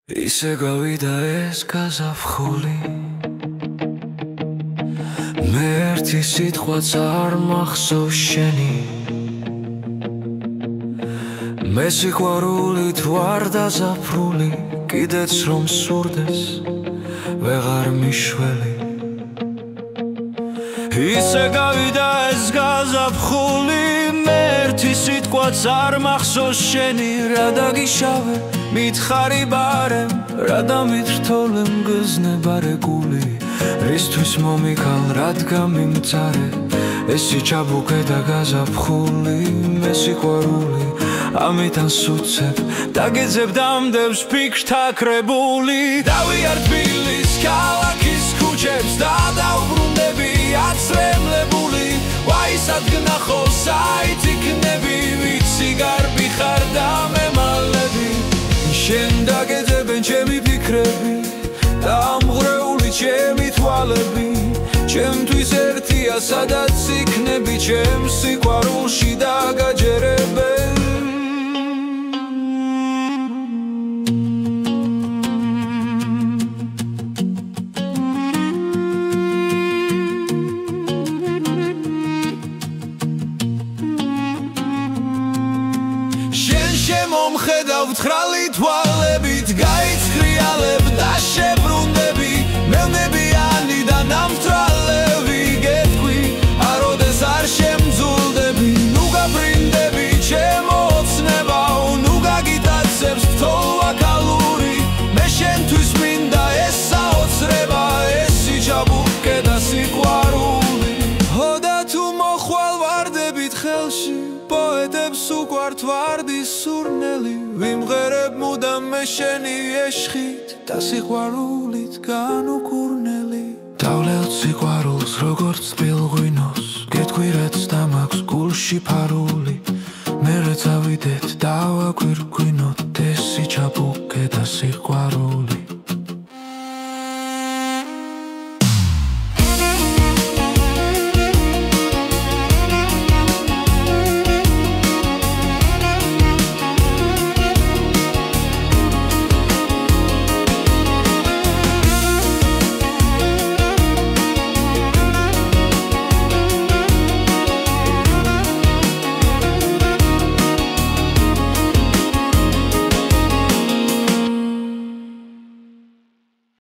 ისე გავიდა ეს გაზაფხული მე ერთი სიტყვაც არ მახსოვს შენი მე სიყვარულით ვარ დაზაფრული კიდეც რომ სურდეს ვეღარ მიშველი ისე გავიდა ეს გაზაფხული მე ერთი სიტყვაც არ მახსოვს შენი რა დაგიშავე მითხარი ბარემ რა დამითრთოლე მგზნებარე გული რისთვის მომიქალ რადგან მიმწარე ესი ჩაბუქე და გაზაფხული მე სიყვარული ამიტომ სუცებ დაგეძებ დამდებს ფიქრთა კრებული დავიარ თბილის ქალაქის ქუჩებს და დავბრუნდები აცრემლებული ვაისად გნახო საით იქნები ვიცი გარბი ხარ და მემალები შენ დაგეძებენ ჩემი ფიქრები და ამღვრეული ჩემი თვალები ჩემთვის ერთია სადაც იქნები ჩემს სიყვარულში დაგაჯერებენ მომხედავ თხრალი თვალებით გაიცხრიალებ და შებრუნდები მელნებიანი და ნამთრალევი გეტყვი აროდეს არ შემძულდები ნუ გაბრინდები ჩემო ოცნებაო ნუ გაგიტაცებს ფთოვა კალური მე შენთვის მინდა ეს საოცრება ესი ჩაბუქე და სიყვარული ჰოდა თუ მოხვალ ვარდებით ხელში პოეტებს უყვართ ვარდის სურნელი ვიმღერებ მუდამ მე შენი ეშხით და სიყვარულით განუკურნელი დავლევთ სიყვარულს როგორც წყვილღვინოს გეტყვი რაც დამაქვს გულში ფარული მერე წავიდეთ დავაგვირგვინოთ ესი ჩაბუქე და სიყვარული